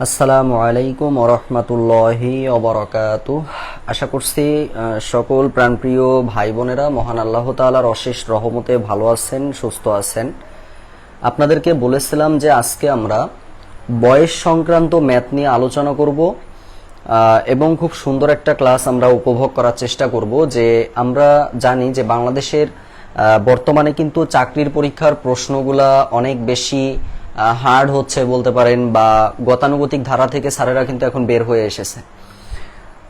আসসালামু আলাইকুম ওয়া রাহমাতুল্লাহি ওয়া বারাকাতুহু। আশা করছি সকল প্রাণপ্রিয় ভাই বোনেরা মহান আল্লাহ তাআলার অশেষ রহমতে ভালো আছেন, সুস্থ আছেন। আপনাদেরকে বলেছিলাম যে আজকে আমরা বয়স সংক্রান্ত ম্যাথ নিয়ে আলোচনা করব এবং খুব সুন্দর একটা ক্লাস আমরা উপভোগ করার চেষ্টা করব। যে আমরা জানি যে বাংলাদেশের বর্তমানে কিন্তু চাকরির পরীক্ষার প্রশ্নগুলা অনেক বেশি হার্ড হচ্ছে বলতে পারেন, বা গতানুগতিক ধারা থেকে স্যারেরা কিন্তু এখন বের হয়ে এসেছে।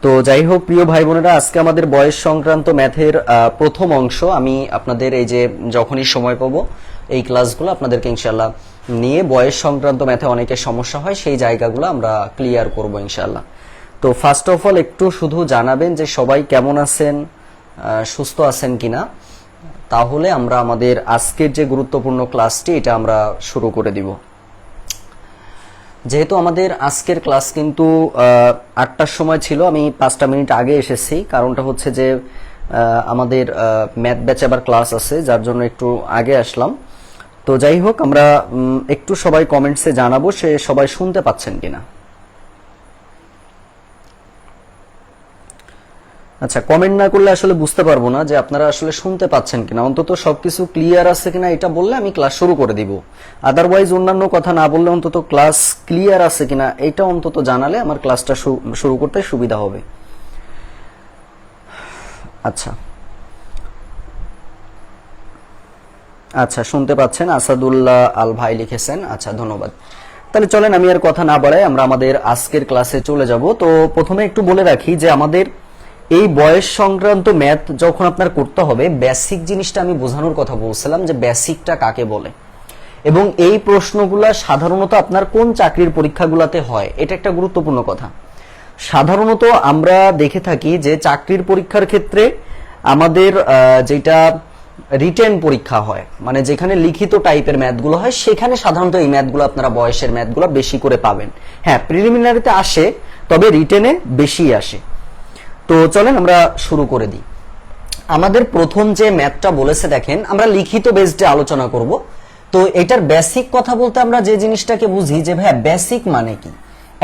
তো যাই হোক প্রিয় ভাই বোনেরা, আজকে আমাদের বয়স সংক্রান্ত ম্যাথের প্রথম অংশ আমি আপনাদের এই যে যখনই সময় পাবো এই ক্লাসগুলো আপনাদেরকে ইনশাল্লাহ নিয়ে বয়স সংক্রান্ত ম্যাথে অনেকের সমস্যা হয় সেই জায়গাগুলো আমরা ক্লিয়ার করব ইনশাল্লাহ। তো ফার্স্ট অফ অল একটু শুধু জানাবেন যে সবাই কেমন আছেন, সুস্থ আছেন কিনা, তাহলে আমরা আমাদের আজকের যে গুরুত্বপূর্ণ ক্লাসটি এটা আমরা শুরু করে দিব। যেহেতু আমাদের আজকের ক্লাস কিন্তু 8টার সময় ছিল, আমি 5টা মিনিট আগে এসেছি। কারণটা হচ্ছে যে আমাদের ম্যাথ ব্যাচ আবার ক্লাস আছে, যার জন্য একটু আগে আসলাম। তো যাই হোক, আমরা একটু সবাই কমেন্টসে জানাবো সে সবাই শুনতে পাচ্ছেন কিনা। আচ্ছা, কমেন্ট না করলে আসলে বুঝতে পারবো না যে আপনারা আসলে শুনতে পাচ্ছেন কিনা। অন্তত সবকিছু ক্লিয়ার আছে কিনা এটা বললে আমি ক্লাস শুরু করে দিব। আদারওয়াইজ অন্যান্য কথা না বললে অন্তত ক্লাস ক্লিয়ার আছে কিনা এটা অন্তত জানালে আমার ক্লাসটা শুরু করতে সুবিধা হবে। আচ্ছা আচ্ছা, শুনতে পাচ্ছেন, আসাদুল্লাহ আল ভাই লিখেছেন। আচ্ছা, ধন্যবাদ। তাহলে চলেন আমি আর কথা না বাড়াই, আমরা আমাদের আজকের ক্লাসে চলে যাব। তো প্রথমে একটু বলে রাখি যে আমাদের এই বয়স সংক্রান্ত ম্যাথ যখন আপনার করতে হবে, বেসিক জিনিসটা আমি বোঝানোর কথা বলছিলাম যে বেসিকটা কাকে বলে, এবং এই প্রশ্নগুলা সাধারণত আপনার কোন চাকরির পরীক্ষাগুলোতে হয় এটা একটা গুরুত্বপূর্ণ কথা। সাধারণত আমরা দেখে থাকি যে চাকরির পরীক্ষার ক্ষেত্রে আমাদের যেটা রিটেন পরীক্ষা হয়, মানে যেখানে লিখিত টাইপের ম্যাথগুলো হয়, সেখানে সাধারণত এই ম্যাথগুলো আপনারা বয়সের ম্যাথগুলো বেশি করে পাবেন। হ্যাঁ, প্রিলিমিনারিতে আসে, তবে রিটেনে বেশি আসে। তো চলেন আমরা শুরু করে দিই। আমাদের প্রথম যে ম্যাথটা বলেছে দেখেন, আমরা লিখিত বেসডে আলোচনা করব। তো এটার বেসিক কথা বলতে আমরা যে জিনিসটাকে বুঝি যে ভাই বেসিক মানে কি,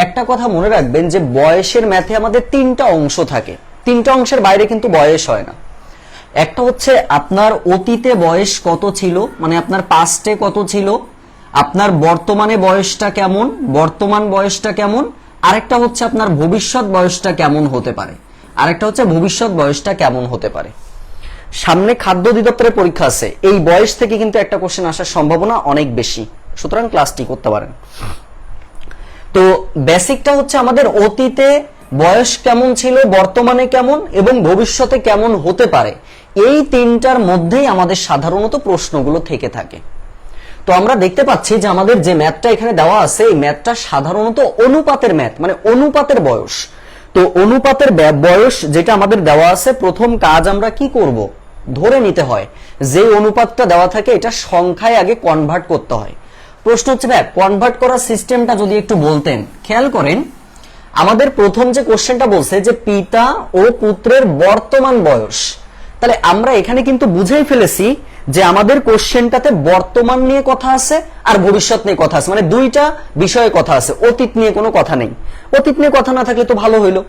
একটা কথা মনে রাখবেন যে বয়সের ম্যাথে আমাদের 3টা অংশ থাকে। 3টা অংশের বাইরে কিন্তু বয়স হয় না। একটা হচ্ছে আপনার অতীতে বয়স কত ছিল, মানে আপনার পাস্টে কত ছিল, আপনার বর্তমানে বয়সটা কেমন, বর্তমান বয়সটা কেমন, আরেকটা হচ্ছে আপনার ভবিষ্যৎ বয়সটা কেমন হতে পারে, আরেকটা হচ্ছে ভবিষ্যৎ বয়সটা কেমন হতে পারে। সামনে খাদ্য অধিদপ্তরের পরীক্ষা আছে, এই বয়স থেকে কিন্তু একটা কোশ্চেন আসার সম্ভাবনা অনেক বেশি, সুতরাং ক্লাসটি করতে পারেন। তো বেসিকটা হচ্ছে আমাদের অতীতে বয়স কেমন ছিল, বর্তমানে কেমন এবং ভবিষ্যতে কেমন হতে পারে, এই 3টার মধ্যেই আমাদের সাধারণত প্রশ্নগুলো থেকে থাকে। তো আমরা দেখতে পাচ্ছি যে আমাদের যে ম্যাথটা এখানে দেওয়া আছে, এই ম্যাথটা সাধারণত অনুপাতের ম্যাথ, মানে অনুপাতের বয়স। তো অনুপাতের বয়স যেটা আমাদের দেওয়া আছে, প্রথম কাজ আমরা কি করব, ধরে নিতে হয় যে অনুপাতটা দেওয়া থাকে এটা সংখ্যায় আগে কনভার্ট করতে হয়। প্রশ্ন হচ্ছে ভাই কনভার্ট করার সিস্টেমটা যদি একটু বলতেন। খেয়াল করেন, আমাদের প্রথম যে কোশ্চেনটা বলছে যে পিতা ও পুত্রের বর্তমান বয়স, তাহলে আমরা এখানে কিন্তু বুঝেই ফেলেছি যে আমাদের কোশ্চেনটাতে বর্তমান নিয়ে কথা আছে আর ভবিষ্যৎ নিয়ে কথা আছে, মানে 2টা বিষয়ে কথা আছে, অতীত নিয়ে কোনো কথা নেই। অতীত নিয়ে কথা না থাকলে তো ভালো হইলো।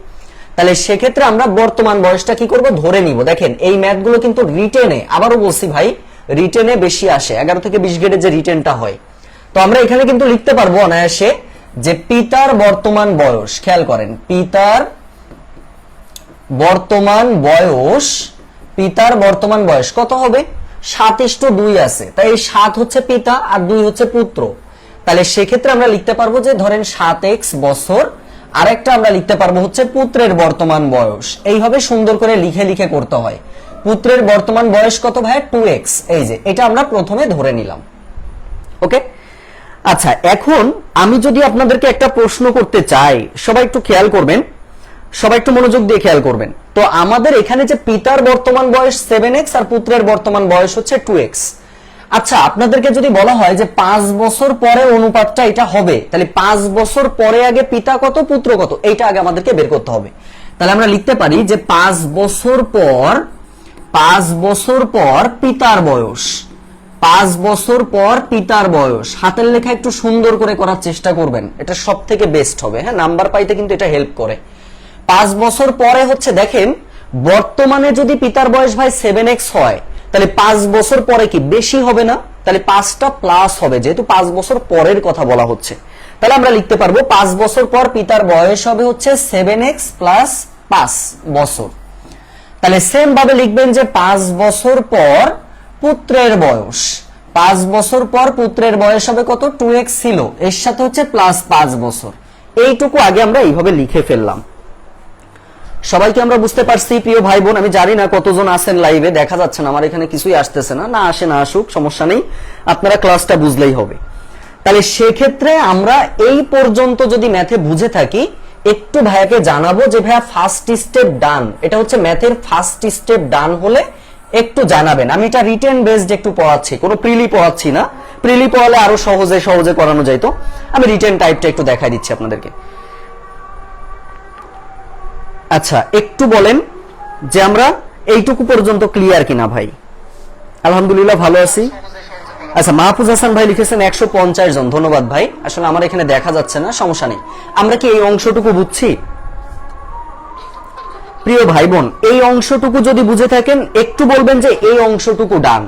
তাহলে সেক্ষেত্রে আমরা বর্তমান বয়সটা কি করব, ধরে নিব। দেখেন এই ম্যাথগুলো কিন্তু রিটেনে, আবারও বলছি ভাই, রিটেনে বেশি আসে, 11 থেকে 20 গ্রেডের যে রিটেনটা হয়। তো আমরা এখানে কিন্তু লিখতে পারবো অনায়াসে যে পিতার বর্তমান বয়স, খেয়াল করেন পিতার বর্তমান বয়স, পিতার বর্তমান বয়স কত হবে, 7:2 আছে, তাই 7 হচ্ছে পিতা আর 2 হচ্ছে পুত্র। তাহলে সেক্ষেত্রে আমরা লিখতে পারবো যে ধরেন 7x বছর, আরেকটা আমরা লিখতে পারবো হচ্ছে পুত্রের বর্তমান বয়স। এইভাবে সুন্দর করে লিখে লিখে করতে হয়। পুত্রের বর্তমান বয়স কত ভাই, 2x, এই যে এটা আমরা প্রথমে ধরে নিলাম। ওকে, আচ্ছা এখন আমি যদি আপনাদেরকে একটা প্রশ্ন করতে চাই, সবাই একটু খেয়াল করবেন, সবাই একটু মনোযোগ দিয়ে খেয়াল করবেন। তো আমাদের এখানে যে পিতার বর্তমান বয়স 7x আর পুত্রের বর্তমান বয়স হচ্ছে 2x। আচ্ছা, আপনাদেরকে যদি বলা হয় যে 5 বছর পরে অনুপাতটা এটা হবে, তাহলে 5 বছর পরে আগে পিতা কত পুত্র কত, এইটা আগে আমাদেরকে বের করতে হবে। তাহলে আমরা লিখতে পারি যে 5 বছর পর পিতার বয়স, 5 বছর পর পিতার বয়স, হাতের লেখা একটু সুন্দর করে করার চেষ্টা করবেন, এটা সব থেকে বেস্ট হবে। হ্যাঁ, নাম্বার পাইতে কিন্তু এটা হেল্প করে। 5 বছর পরে হচ্ছে, দেখেন বর্তমানে যদি পিতার বয়স ভাই 7x হয়, তাহলে 5 বছর পরে কি বেশি হবে না? তাহলে 5টা প্লাস হবে, যেহেতু 5 বছর পরের কথা বলা হচ্ছে। তাহলে আমরা লিখতে পারবো 5 বছর পর পিতার বয়স হবে হচ্ছে 7x প্লাস 5 বছর। তাহলে সেম ভাবে লিখবেন যে 5 বছর পর পুত্রের বয়স, 5 বছর পর পুত্রের বয়স হবে কত? 2x ছিল, এর সাথে হচ্ছে প্লাস 5 বছর। এইটুকু আগে আমরা এইভাবে লিখে ফেললাম। সবাইকে আমরা বুঝতে পারছি প্রিয় ভাই বোন? আমি জানি না কতজন আছেন লাইভে, দেখা যাচ্ছে না, আমার এখানে কিছুই আসতেছে না। না আসে না আসুক, সমস্যা নেই, আপনারা ক্লাসটা বুঝলেই হবে। তাহলে সেক্ষেত্রে আমরা এই পর্যন্ত যদি ম্যাথে বুঝে থাকি, একটু ভাইয়াকে জানাবো যে ভাইয়া ফার্স্ট স্টেপ ডান, এটা হচ্ছে ম্যাথের ফার্স্ট স্টেপ ডান হলে একটু জানাবেন। আমি এটা রিটেন বেসড একটু পড়াচ্ছি, কোনো প্রিলি পড়াচ্ছি না। প্রিলি পড়ালে আরো সহজে সহজে করানো যাইতো, আমি রিটেন টাইপটা একটু দেখাই দিচ্ছি আপনাদেরকে। আচ্ছা, একটু বলেন যে আমরা এইটুকু পর্যন্ত ক্লিয়ার কিনা ভাই? আলহামদুলিল্লাহ ভালো আছি। আচ্ছা, মাহফুজ হাসান ভাই লিখেছেন 150 জন, ধন্যবাদ ভাই। আসলে আমার এখানে দেখা যাচ্ছে না, সমস্যা নেই। আমরা কি এই অংশটুকু বুঝছি প্রিয় ভাই বোন? এই অংশটুকু যদি বুঝে থাকেন একটু বলবেন যে এই অংশটুকু ডান।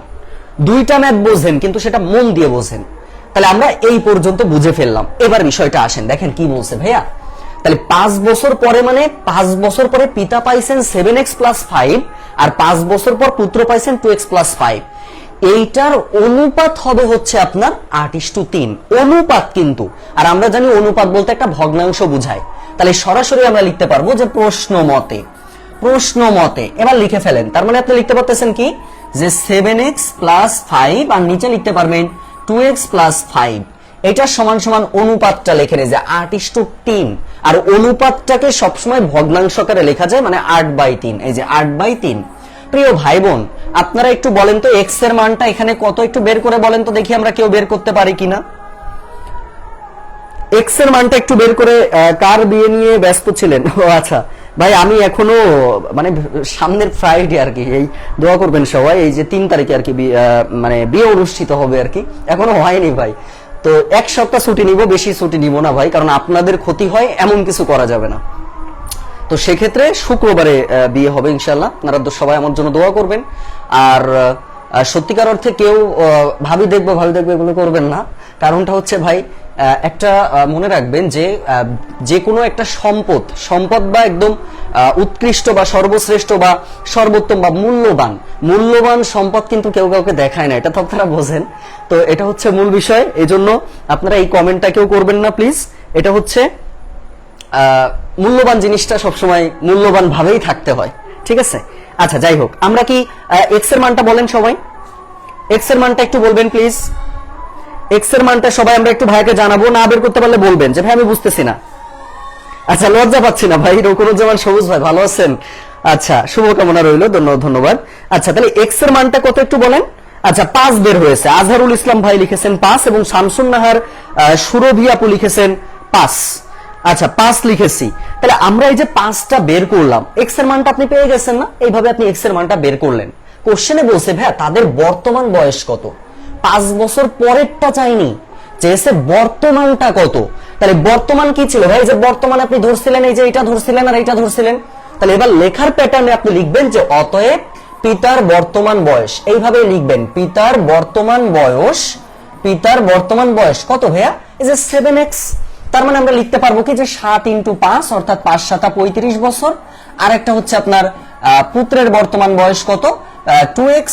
দুইটা ম্যাথ বোঝেন কিন্তু সেটা মন দিয়ে বোঝেন। তাহলে আমরা এই পর্যন্ত বুঝে ফেললাম। এবার বিষয়টা আসেন, দেখেন কি বলছে ভাইয়া। তাহলে 5 বছর পরে, মানে 5 বছর পরে পিতা পাইছেন 7x প্লাস 5, আর 5 বছর পর পুত্র পাইছেন 2x প্লাস 5। এইটার অনুপাত হবে হচ্ছে আপনার 8:3 অনুপাত কিন্তু। আর আমরা জানি অনুপাত বলতে একটা ভগ্নাংশ বোঝায়। তাহলে সরাসরি আমরা লিখতে পারবো যে প্রশ্ন মতে, প্রশ্ন মতে। এবার লিখে ফেলেন, তার মানে আপনি লিখতে পারতেছেন কি যে 7x প্লাস 5, আর নিচে লিখতে পারবেন 2x প্লাস 5। এটা সমান সমান অনুপাতটা লিখে নেই যে 8:3, আর অনুপাতটাকে সবসময় ভগ্নাংশকারে লেখা যায়, মানে 8/3। এই যে 8/3। প্রিয় ভাই বোন, আপনারা একটু বলেন তো x এর মানটা এখানে কত, একটু বের করে বলেন তো দেখি আমরা কেউ বের করতে পারি কিনা। x এর মানটা একটু বের করে, কার বিয়ে নিয়ে ব্যস্ত ছিলেন? ও আচ্ছা ভাই, আমি এখনো মানে সামনের ফ্রাইডে আর কি, এই দোয়া করবেন সবাই, এই যে 3 তারিখে আর কি মানে বিয়ে অনুষ্ঠিত হবে আর কি, এখনো হয়নি ভাই। তো 1 সপ্তাহ ছুটি নিব, বেশি ছুটি নিব না ভাই, কারণ আপনাদের ক্ষতি হয় এমন কিছু করা যাবে না। তো সেক্ষেত্রে শুক্রবারে বিয়ে হবে ইনশাল্লাহ। আপনারা সবাই আমার জন্য দোয়া করবেন। আর সত্যিকার অর্থে কেউ ভাবি দেখবো এগুলো করবেন না। কারণটা হচ্ছে ভাই, একটা মনে রাখবেন যে যে কোনো একটা সম্পদ বা একদম উৎকৃষ্ট বা সর্বশ্রেষ্ঠ বা সর্বোত্তম বা মূল্যবান সম্পদ কিন্তু কেউ কাউকে দেখায় না, এটা তো আপনারা বোঝেন। তো এটা হচ্ছে মূল বিষয়। এই জন্য আপনারা এই কমেন্টটা কেউ করবেন না প্লিজ। এটা হচ্ছে মূল্যবান জিনিসটা সবসময় মূল্যবান ভাবেই থাকতে হয়, ঠিক আছে? আচ্ছা, যাই হোক, আমরা কি এক্স এর মানটা বলেন সবাই, এক্স এর মানটা একটু বলবেন প্লিজ। এক্স এর মানটা সবাই আমরা একটু ভাইকে জানাবো, না বের করতে পারলে বলবেন যে ভাই আমি বুঝতেছি না। আচ্ছা, লজ্জা পাচ্ছি না ভাই। রকুনুজ্জামান সবুজ ভাই ভালো আছেন? আচ্ছা, শুভকামনা রইল, ধন্যবাদ। আচ্ছা, তাহলে এক্স এর মানটা কত একটু বলেন। আচ্ছা, 5 বের হয়েছে। আজহারুল ইসলাম ভাই লিখেছেন 5, এবং শামসুন নাহার সুরভি আপু লিখেছেন 5। আচ্ছা, 5 লিখেছি। তাহলে আমরা এই যে 5টা বের করলাম, এক্স এর মানটা আপনি পেয়ে গেছেন না? এইভাবে আপনি এক্স এর মানটা বের করলেন। কোশ্চেনে বলছে ভাইয়া তাদের বর্তমান বয়স কত, 5 বছর পরেরটা চাইনি, চেয়েছে বর্তমানটা কত। তাহলে বর্তমান কি ছিল ভাই? যে বর্তমান আপনি ধরছিলেন, এই যে এটা ধরছিলেন আর এইটা ধরছিলেন। তাহলে এবার লেখার প্যাটার্নে আপনি লিখবেন যে অতএব পিতার বর্তমান বয়স, এইভাবে লিখবেন পিতার বর্তমান বয়স কত ভাইয়া? এই যে 7x। তার মানে আমরা লিখতে পারবো কি যে 7 × 5 অর্থাৎ 5 × 7 = 35 বছর। আর একটা হচ্ছে আপনার পুত্রের বর্তমান বয়স কত, 2x,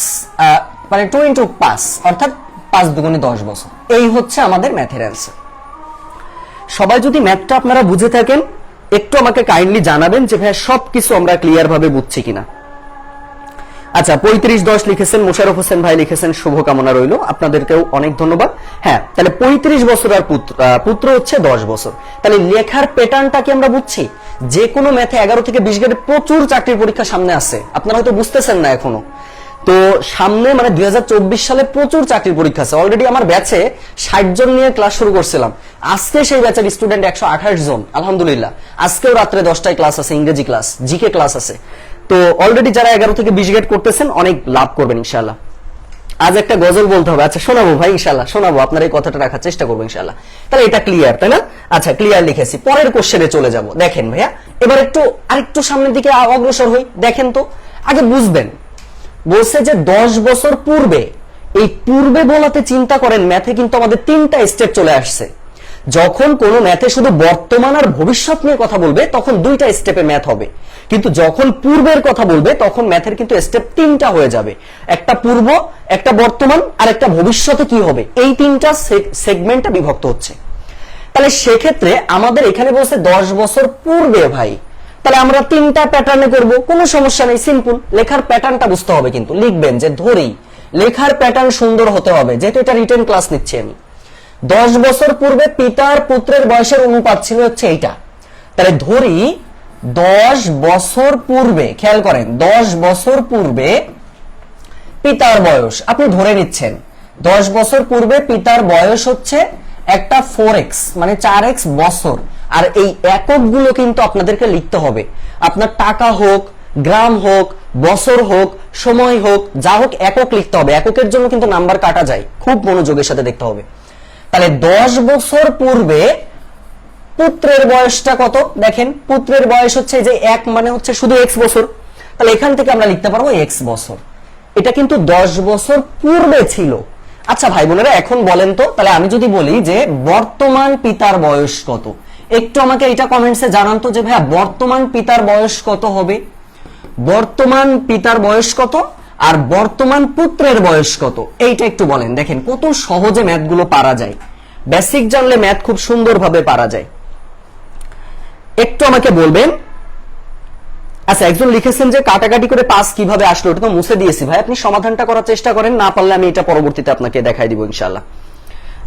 মানে 2 × 5 অর্থাৎ 5 × 2 = 10 বছর। এই হচ্ছে আমাদের ম্যাথের অ্যান্সার। সবাই যদি ম্যাথটা আপনারা বুঝে থাকেন একটু আমাকে কাইন্ডলি জানাবেন যে ভাই সবকিছু আমরা ক্লিয়ার ভাবে বুঝছি কিনা। আচ্ছা, 35-10 লিখেছেন মোশাররফ হোসেন ভাই লিখেছেন, শুভকামনা রইল, আপনাদেরকেও অনেক ধন্যবাদ। হ্যাঁ, তাহলে 35 বছর আর পুত্র হচ্ছে 10 বছর। তাহলে লেখার প্যাটার্নটা কি আমরা বুঝছি? যে কোনো ম্যাথে 11 থেকে 20 গ্রেডে প্রচুর চাকরির পরীক্ষা সামনে আছে, আপনারা হয়তো বুঝতেছেন না এখনো। তো সামনে মানে 2024 সালে প্রচুর চাকরির পরীক্ষা আছে। অলরেডি আমার ব্যাচে 60 জন নিয়ে ক্লাস শুরু করছিলাম, আজকে সেই ব্যাচের স্টুডেন্ট 128 জন আলহামদুলিল্লাহ। আজকেও রাত্রে 10টায় ক্লাস আছে, ইংরেজি ক্লাস, জিকে ক্লাস আছে। তো অলরেডি যারা 11 থেকে 20 গ্রেড করতেছেন অনেক লাভ করবেন ইনশাআল্লাহ। আজ একটা গজল বলতে হবে। আচ্ছা শোনাবো ভাই, ইনশাআল্লাহ শোনাবো, আপনার এই কথাটা রাখার চেষ্টা করবো ইনশাআল্লাহ। তাহলে এটা ক্লিয়ার, তাই না? আচ্ছা ক্লিয়ার লিখেছি। পরের কোশ্চেনে চলে যাব। দেখেন ভাইয়া, এবার আরেকটু সামনের দিকে অগ্রসর হই। দেখেন তো, আগে বুঝবেন, বলছে যে 10 বছর পূর্বে, এই পূর্বে বলাতে চিন্তা করেন, ম্যাথে কিন্তু আমাদের 3টা স্টেপ চলে আসছে। যখন কোনো ম্যাথে শুধু বর্তমান আর ভবিষ্যৎ নিয়ে কথা বলবে তখন 2টা স্টেপে ম্যাথ হবে, কিন্তু যখন পূর্বের কথা বলবে তখন ম্যাথের কিন্তু স্টেপ 3টা হয়ে যাবে। একটা পূর্ব, একটা বর্তমান আর একটা ভবিষ্যতে কি হবে, এই 3টা সেগমেন্টে বিভক্ত হচ্ছে। তাহলে সেক্ষেত্রে আমাদের এখানে বলছে 10 বছর পূর্বে ভাই, তাহলে আমরা 3টা প্যাটার্নে করব, কোনো সমস্যা নেই, সিম্পল। লেখার প্যাটার্নটা বুঝতে হবে, কিন্তু লিখবেন যে ধরেই লেখার প্যাটার্ন সুন্দর হতে হবে, যেহেতু এটা রিটেন ক্লাস নিচ্ছি আমি। 10 বছর পূর্বে পিতার পুত্রের বয়সের অনুপাত ছিল হচ্ছে এইটা। তাহলে ধরি 10 বছর পূর্বে, খেয়াল করেন, 10 বছর পূর্বে পিতার বয়স আপনি ধরে নিচ্ছেন, 10 বছর পূর্বে পিতার বয়স হচ্ছে একটা 4x মানে 4x বছর। আর এই এককগুলো কিন্তু আপনাদেরকে লিখতে হবে, আপনার টাকা হোক, গ্রাম হোক, বছর হোক, সময় হোক, যা হোক একক লিখতে হবে। এককের জন্য কিন্তু নাম্বার কাটা যায়, খুব মনোযোগের সাথে দেখতে হবে। তাহলে 10 বছর পূর্বে পুত্রের বয়সটা কত, দেখেন পুত্রের বয়স হচ্ছে যে 1 মানে হচ্ছে শুধু x বছর, তাহলে এখান থেকে আমরা লিখতে পারবো x বছর। এটা কিন্তু 10 বছর পূর্বে ছিল। আচ্ছা ভাই বোনেরা, এখন বলেন তো, তাহলে আমি যদি বলি যে বর্তমান পিতার বয়স কত, একটু আমাকে এটা কমেন্টসে জানান তো যে ভাইয়া বর্তমান পিতার বয়স কত হবে। বর্তমান পিতার বয়স কত আর বর্তমান পুত্রের বয়স কত, এইটা একটু বলেন। দেখেন কত সহজে ম্যাথগুলো পারা যায়, বেসিক জানলে ম্যাথ খুব সুন্দরভাবে পারা যায়। একটু আমাকে বলবেন। আচ্ছা একজন লিখেছেন যে কাটাকাটি করে 5 কিভাবে আসলো, ওটা তো মুছে দিয়েছি ভাই, আপনি সমাধানটা করার চেষ্টা করেন, না পারলে আমি এটা পরবর্তীতে আপনাকে দেখাই দিব ইনশাআল্লাহ।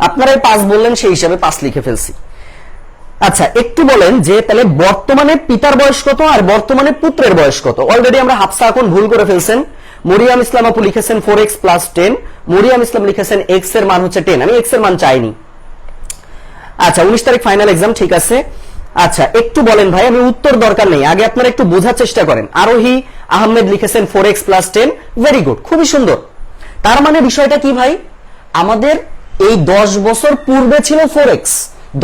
আপনারাই 5 বললেন, সেই হিসাবে 5 লিখে ফেলছি। আচ্ছা একটু বলেন যে তাহলে বর্তমানে পিতার বয়স কত আর বর্তমানে পুত্রের বয়স কত। অলরেডি আমরা হাফসা এখন ভুল করে ফেলছেন। মরিয়াম ইসলাম আপু লিখেছেন 4x + 10, মরিয়াম ইসলাম লিখেছেন x এর মান হচ্ছে 10, আমি x এর মান চাইনি। আচ্ছা 19 তারিখ ফাইনাল এক্সাম, ঠিক আছে। আচ্ছা একটু বলেন ভাই, আমি উত্তর দরকার নেই, আগে আপনারা একটু বোঝার চেষ্টা করেন। আরোহী আহমেদ লিখেছেন 4x + 10, ভেরি গুড, খুবই সুন্দর। তার মানে বিষয়টা কি ভাই, আমাদের এই 10 বছর পূর্বে ছিল 4x,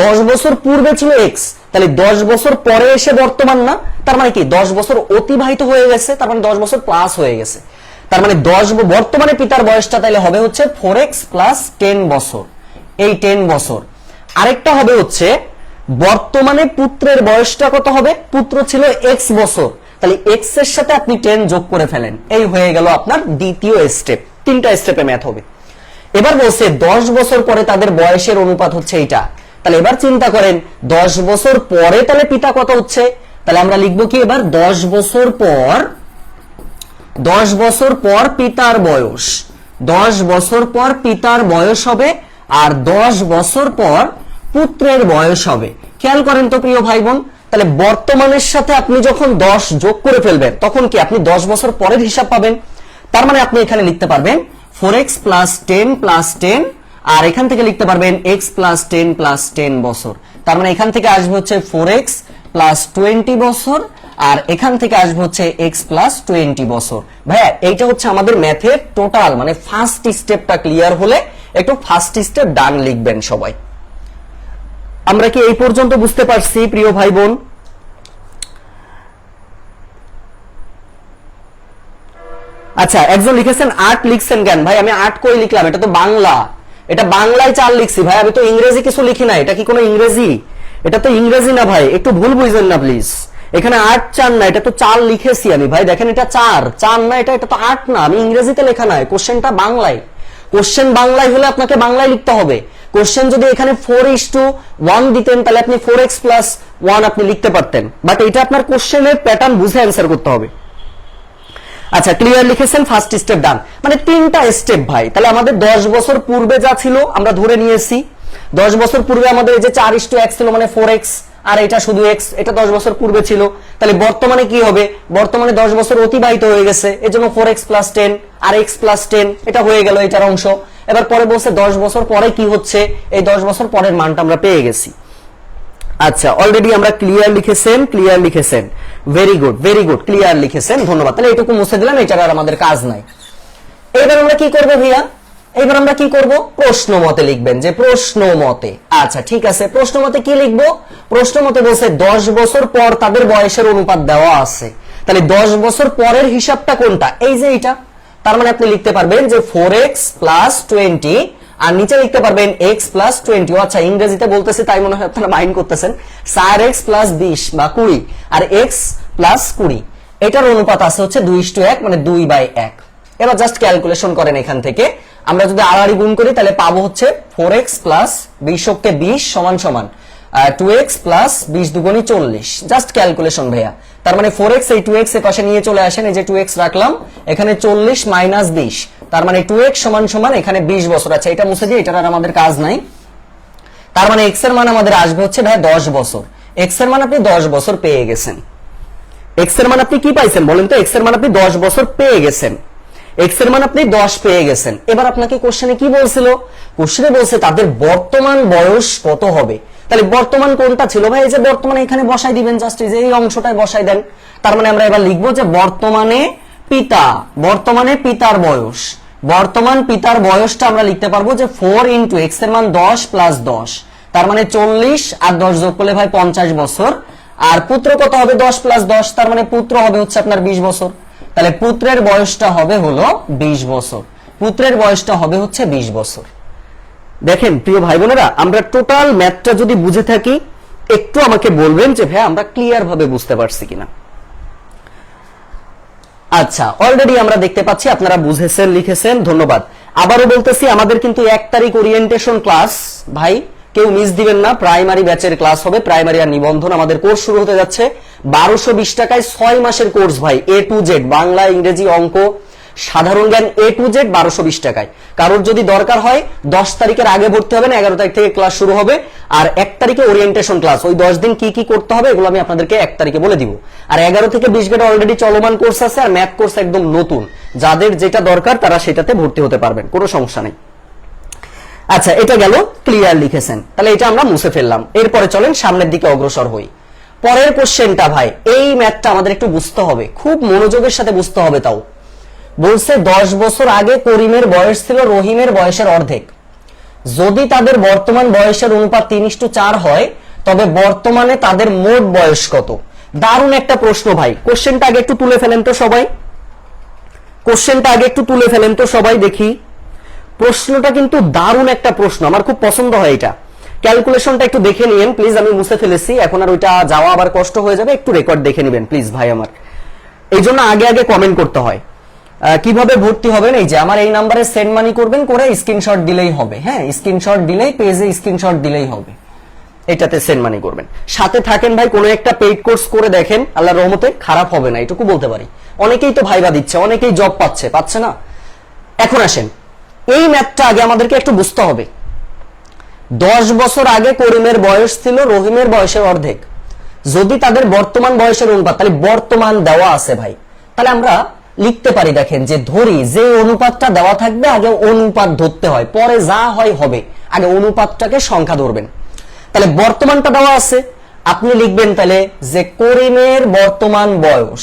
10 বছর পূর্বে ছিল x, তাহলে 10 বছর পরে এসে বর্তমান না, তার মানে কি 10 বছর অতিবাহিত হয়ে গেছে, তার মানে 10 বছর প্লাস হয়ে গেছে। তার মানে বর্তমানে পিতার বয়সটা তাহলে হবে হচ্ছে 4x + 10 বছর, এই 10 বছর। আরেকটা হবে হচ্ছে বর্তমানে পুত্রের বয়সটা কত হবে, পুত্র ছিল x বছর, তাহলে x এর সাথে আপনি 10 যোগ করে ফেলেন, এই হয়ে গেল আপনার দ্বিতীয় স্টেপ। 3টা স্টেপে ম্যাথ হবে। এবার বলছে 10 বছর পরে তাদের বয়সের অনুপাত হচ্ছে এইটা। তাহলে এবার চিন্তা করেন 10 বছর পরে তাহলে পিতা কত হচ্ছে, তাহলে আমরা লিখব কি এবার 10 বছর পর, 10 বছর পর পিতার বয়স, 10 বছর পর পিতার বয়স হবে আর 10 বছর পর পুত্রের বয়স হবে। খেয়াল করেন তো প্রিয় ভাই বোন, তাহলে বর্তমানের সাথে আপনি যখন 10 যোগ করে ফেলবেন তখন কি আপনি 10 বছর পরের হিসাব পাবেন। তার মানে আপনি এখানে লিখতে পারবেন 4x + 10 + 10, আর এখান থেকে লিখতে পারবেন x + 10 + 10 বছর। তার মানে এখান থেকে আসবে হচ্ছে 4x + 20 বছর, আর এখান থেকে আসবে হচ্ছে x + 20 বছর। ভাইয়া এইটা হচ্ছে আমাদের ম্যাথের টোটাল, মানে ফার্স্ট স্টেপটা ক্লিয়ার হলে একটু ফার্স্ট স্টেপ ডান লিখবেন সবাই। আমরা কি এই পর্যন্ত বুঝতে পারছি প্রিয় ভাই বোন? আচ্ছা একজন লিখেছেন 8 লিখছেন কেন ভাই, আমি 8 কই লিখলাম, এটা তো বাংলা, এটা বাংলায় 4 লিখছি ভাই, আমি তো ইংরেজি কিছু লিখি না। এটা কি কোনো ইংরেজি? এটা তো ইংরেজি না ভাই, একটু ভুল বুঝবেন না প্লিজ। এখানে 8 4 না, এটা তো 4 লিখেছি আমি ভাই, দেখেন এটা 4 4 না, এটা তো 8 না, আমি ইংরেজিতে লেখা নাই, কোশ্চেনটা বাংলায়। কোশ্চেন বাংলায় হলে আপনাকে বাংলায় লিখতে হবে। কোশ্চেন যদি এখানে 4:1 দিতেন তাহলে আপনি 4x + 1 আপনি লিখতে পারতেন, বাট এটা আপনার কোশ্চেনের প্যাটার্ন বুঝে অ্যান্সার করতে হবে। আচ্ছা ক্লিয়ার লিখেছেন, ফার্স্ট স্টেপ ডান, মানে 3টা স্টেপ ভাই। তাহলে আমাদের 10 বছর পূর্বে যা ছিল আমরা ধরে নিয়েছি, 10 বছর পূর্বে আমাদের এই যে 4:1 ছিল মানে 4x, আর এটা শুধু x, এটা 10 বছর পূর্বে ছিল। তাহলে বর্তমানে কি হবে, বর্তমানে 10 বছর অতিবাহিত হয়ে গেছে, এজন্য 4x + 10 আর x + 10, এটা হয়ে গেল এটার অংশ। এবার পরে বলছে 10 বছর পরে কি হচ্ছে, এই 10 বছর পরের মানটা আমরা পেয়ে গেছি। আচ্ছা অলরেডি আমরা ক্লিয়ার লিখেছেন, ভেরি গুড, ক্লিয়ার লিখেছেন, ধন্যবাদ। তাহলে এটুকু মুছে দিলাম, এটার আর আমাদের কাজ নাই। এবার আমরা কি করব ভাইয়া, এবার আমরা কি করব, প্রশ্ন মতে লিখবেন, যে প্রশ্ন মতে। আচ্ছা ঠিক আছে, প্রশ্ন মতে কি লিখবো, প্রশ্ন মতে বলছে 10 বছর পর তাদের বয়সের অনুপাত দেওয়া আছে, তাহলে 10 বছর পরের হিসাবটা কোনটা, এই যে এটা। তার মানে আপনি লিখতে পারবেন যে 4x + 20 আর নিচে লিখতে পারবেন x + 20। আচ্ছা ইংরেজিতে বলতেছি তাই মনে হয় আপনারা মাইন্ড করতেছেন, 4x + 20 বা 20 আর x + 20, এটার অনুপাত আছে হচ্ছে 2:1, মানে 2/1। এবার জাস্ট ক্যালকুলেশন করেন, এখান থেকে আমরা যদি আড়াআড়ি গুণ করি তাহলে পাবো হচ্ছে 4x + 20 কে 20 সমান সমান 2x + 20 দুগুণী 40। জাস্ট ক্যালকুলেশন ভাইয়া, তার মানে 4x এই 2x এর পাশে নিয়ে চলে আসেন, এই যে 2x রাখলাম, এখানে 40 - 20, তার মানে 2x সমান সমান এখানে 20 বছর। আচ্ছা এটা মুছে দিই, এটার আর আমাদের কাজ নাই। তার মানে x এর মান আমাদের আসবে হচ্ছে ভাই 10 বছর। x এর মান আপনি 10 বছর পেয়ে গেছেন। x এর মান আপনি কি পাইছেন বলেন তো, x এর মান আপনি 10 বছর পেয়ে গেছেন, x এর মান আপনি 10 পেয়ে গেছেন। এবার আপনাকে কোশ্চেনে কি বলছিল, কোশ্চেনে বলছে তাদের বর্তমান বয়স কত হবে। তাহলে বর্তমান কোনটা ছিল ভাই, এই যে বর্তমানে এখানে বসাই দিবেন, জাস্ট এই যে এই অংশটায় বসাই দেন। তার মানে আমরা এবার লিখবো যে বর্তমানে পিতা, বর্তমানে পিতার বয়স, বর্তমান পিতার বয়সটা আমরা লিখতে পারবো যে 4 × x এর মান 10 + 10, তার মানে 40 আর 10 যোগ করলে ভাই 50 বছর। আর পুত্র কত হবে, 10 + 10, তার মানে পুত্র হবে হচ্ছে আপনার 20 বছর। তাহলে পুত্রের বয়সটা হবে হলো 20 বছর, পুত্রের বয়সটা হবে হচ্ছে 20 বছর। দেখেন প্রিয় ভাই বোনেরা, আমরা টোটাল ম্যাথটা যদি বুঝে থাকি একটু আমাকে বলবেন যে ভাই আমরা ক্লিয়ার ভাবে বুঝতে পারছি কিনা। আচ্ছা অলরেডি আমরা দেখতে পাচ্ছি আপনারা বুঝেছেন, লিখেছেন, ধন্যবাদ। আবারও বলতেছি আমাদের কিন্তু 1 তারিখ ওরিয়েন্টেশন ক্লাস, ভাই কেউ মিস দিবেন না, প্রাইমারি ব্যাচের ক্লাস হবে, প্রাইমারি আর নিবন্ধন। আমাদের কোর্স শুরু হতে যাচ্ছে 1220 টাকায় 6 মাসের কোর্স ভাই, A to Z, বাংলা, ইংরেজি, অঙ্ক, সাধারণ জ্ঞান A to Z 1220 টাকায়। কারোর যদি দরকার হয় 10 তারিখের আগে ভর্তি হবেন, 11 তারিখ থেকে ক্লাস শুরু হবে। আর 1 তারিখে ওরিয়েন্টেশন ক্লাস, ওই 10 দিন কি কি করতে হবে এগুলো আমি আপনাদেরকে 1 তারিখে বলে দিব। আর 11 থেকে 20 গেটে অলরেডি চলমান কোর্স আছে, আর ম্যাথ কোর্স একদম নতুন, যাদের যেটা দরকার তারা সেটাতে ভর্তি হতে পারবেন, কোনো সমস্যা নেই। আচ্ছা এটা গেল, ক্লিয়ার লিখেছেন, তাহলে এটা আমরা মুছে ফেললাম। এরপরে চলেন সামনের দিকে অগ্রসর হই। পরের কোশ্চেনটা ভাই, এই ম্যাথটা আমাদের একটু বুঝতে হবে, খুব মনোযোগের সাথে বুঝতে হবে। তাও বলছে 10 বছর আগে করিমের বয়স ছিল রহিমের বয়সের অর্ধেক, যদি তাদের বর্তমান বয়সের অনুপাত 3:4 হয় তবে বর্তমানে তাদের মোট বয়স কত। দারুণ একটা প্রশ্ন ভাই, কোশ্চেনটা আগে একটু তুলে ফেলেন তো সবাই, কোশ্চেনটা আগে একটু তুলে ফেলেন তো সবাই দেখি। প্রশ্নটা কিন্তু দারুণ একটা প্রশ্ন, আমার খুব পছন্দ হয় এটা। ক্যালকুলেশনটা একটু দেখে নিয়েন প্লিজ, আমি মুছে ফেলেছি, এখন আর ওইটা যাওয়া আবার কষ্ট হয়ে যাবে, একটু রেকর্ড দেখে নেবেন প্লিজ ভাই আমার। এই জন্য আগে আগে কমেন্ট করতে হয়। কিভাবে ভর্তি হবেন, এই যে আমার এই নাম্বারে সেন্ড মানি করবেন, করে স্ক্রিনশট দিলেই হবে। হ্যাঁ স্ক্রিনশট দিলেই, পেজে স্ক্রিনশট দিলেই হবে, এটাতে সেন্ড মানি করবেন। সাথে থাকেন ভাই, কোনো একটা পেইড কোর্স করে দেখেন, আল্লাহর রহমতে খারাপ হবে না, এটুকু বলতে পারি। অনেকেই তো ভাইবা দিচ্ছে, অনেকেই জব পাচ্ছে না। এখন আসেন, এই ম্যাথটা আগে আমাদেরকে একটু বুঝতে হবে। 10 বছর আগে করিমের বয়স ছিল রহিমের বয়সের অর্ধেক, যদি তাদের বর্তমান বয়সের অনুপাত, তাহলে বর্তমান দেওয়া আছে ভাই, তাহলে আমরা লিখতে পারি, দেখেন যে ধরি যে অনুপাতটা দেওয়া থাকবে আগে অনুপাত ধরতে হয়, পরে যা হয় হবে, আগে অনুপাতটাকে সংখ্যা ধরবেন। তাহলে বর্তমানটা দেওয়া আছে, আপনি লিখবেন তাহলে যে করিমের বর্তমান বয়স,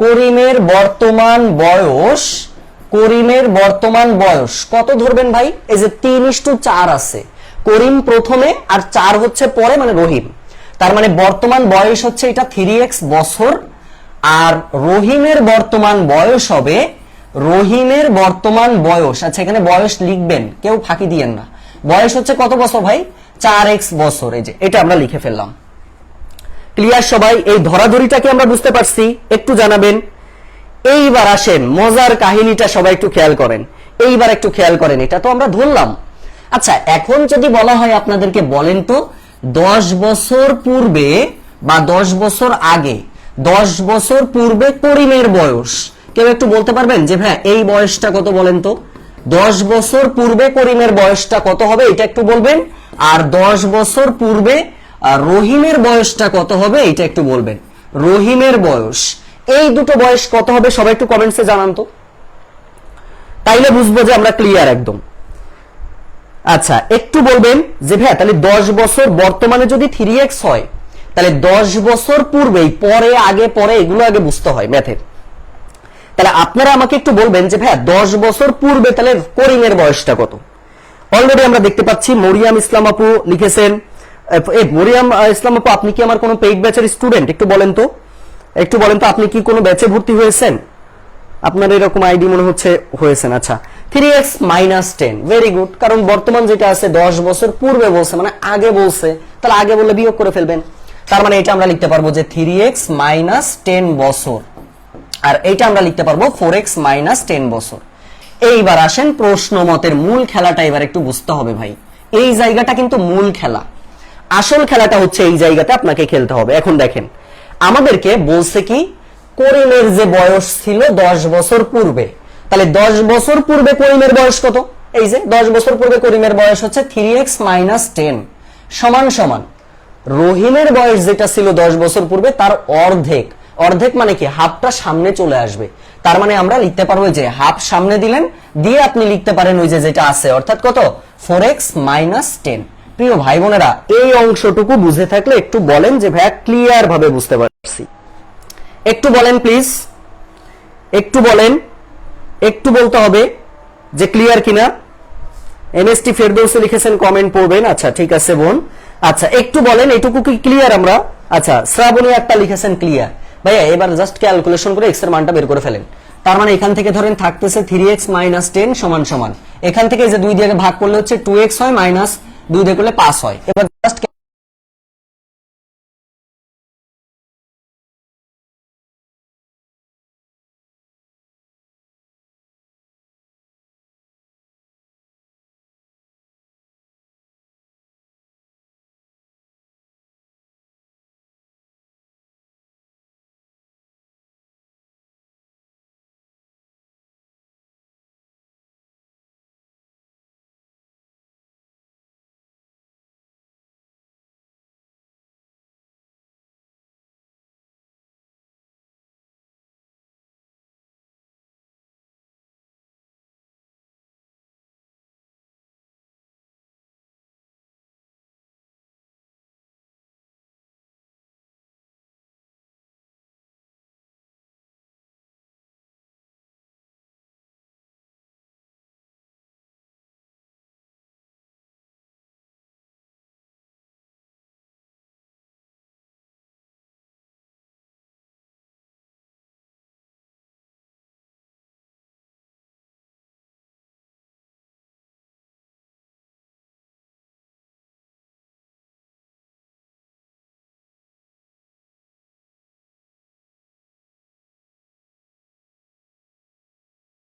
করিমের বর্তমান বয়স, করিমের বর্তমান বয়স কত ধরবেন ভাই, এই যে 3:4 আছে, করিম প্রথমে আর 4 হচ্ছে পরে, মানে রহিম। তার মানে বর্তমান বয়স হচ্ছে এটা 3x বছর, আর রহিমের বর্তমান বয়স হবে, রহিমের বর্তমান বয়স, আচ্ছা এখানে বয়স লিখবেন, কেউ ফাঁকি দিয়েন না, বয়স হচ্ছে কত বছর ভাই, 4x বছর। এই যে এটা আমরা লিখে ফেললাম। ক্লিয়ার সবাই, এই ধরাধরিটাকে আমরা বুঝতে পারছি, একটু জানাবেন। এইবার আসেন মজার কাহিনীটা সবাই একটু খেয়াল করেন, এইবার একটু খেয়াল করেন, এটা তো আমরা ধরলাম। আচ্ছা এখন যদি বলা হয় আপনাদেরকে, বলেন তো 10 বছর পূর্বে বা 10 বছর আগে, 10 বছর পূর্বে করিমের বয়স, কেউ একটু বলতে পারবেন যে ভাই এই বয়সটা কত বলেন তো, 10 বছর পূর্বে করিমের বয়সটা কত হবে এটা একটু বলবেন, আর 10 বছর পূর্বে রহিমের বয়সটা কত হবে এটা একটু বলবেন। রহিমের বয়স, এই দুটো বয়স কত হবে সবাই একটু কমেন্টসে জানান তো, তাইলে বুঝবো যে আমরা ক্লিয়ার একদম। আচ্ছা একটু বলবেন যে ভাই তাহলে 10 বছর বর্তমানে যদি 3x হয়, তাহলে 10 বছর পূর্বেই, পরে আগে পরে এগুলো আগে বুঝতে হয় ম্যাথের। তাহলে আপনারা আমাকে একটু বলবেন যে ভাইয়া 10 বছর পূর্বে তাহলে করিমের বয়সটা কত। অলরেডি আমরা দেখতে পাচ্ছি মরিয়াম ইসলাম আপু লিখেছেন। মরিয়াম ইসলাম আপু, আপনি কি আমার কোনো পেইড ব্যাচের স্টুডেন্ট? একটু বলেন তো, আপনি কি কোনো ব্যাচে ভর্তি হয়েছেন? আপনার এরকম আইডি মনে হচ্ছে হয়েছেন। আচ্ছা, 3x - 10, ভেরি গুড। কারণ বর্তমান যেটা আছে 10 বছর পূর্বে বলছে, মানে আগে বলছে, তাহলে আগে বললে বিয়োগ করে ফেলবেন। তার মানে এটা আমরা লিখতে পারবো যে 3x - 10 বছর, আর এইটা আমরা লিখতে পারবো 4x - 10 বছর। এইবার আসেন প্রশ্ন মতের মূল খেলাটা এবার একটু বুঝতে হবে ভাই। এই জায়গাটা কিন্তু মূল খেলা, আসল খেলাটা হচ্ছে এই জায়গাতে আপনাকে খেলতে হবে। এখন দেখেন, আমাদেরকে বলছে কি করিমের যে বয়স ছিল 10 বছর পূর্বে, তাহলে 10 বছর পূর্বে করিমের বয়স কত? এই যে 10 বছর পূর্বে করিমের বয়স হচ্ছে 3x - 10 সমান সমান রহিমের বয়স যেটা ছিল 10 বছর পূর্বে তার অর্ধেক। অর্ধেক মানে কি, হাফটা সামনে চলে আসবে। তার মানে আমরা লিখতে পারবো যে হাফ সামনে দিলেন, দিয়ে আপনি লিখতে পারেন ওই যে যেটা আছে, অর্থাৎ কত, 4x - 10। প্রিয় ভাই বোনেরা, এই অংশটুকু বুঝে থাকলে একটু বলেন যে ভাইয়া ক্লিয়ার ভাবে বুঝতে পারছি। একটু বলেন প্লিজ, একটু বলেন, একটু বলতে হবে যে ক্লিয়ার কিনা। এমএসটি ফেরদৌসি লিখেছেন, কমেন্ট পড়বেন। আচ্ছা ঠিক আছে বোন, আচ্ছা একটু বলেন এটুকু কি ক্লিয়ার আমরা? আচ্ছা, শ্রাবণী একটা লিখেছেন ক্লিয়ার। ভাইয়া এবার জাস্ট ক্যালকুলেশন করে এক্স এর মানটা বের করে ফেলেন। তার মানে এখান থেকে ধরেন থাকতেছে 3x - 10 সমান সমান, এখান থেকে যে 2 দিয়ে ভাগ করলে হচ্ছে 2x হয়, মাইনাস 2 দিয়ে করলে 5 হয়। এবার জাস্ট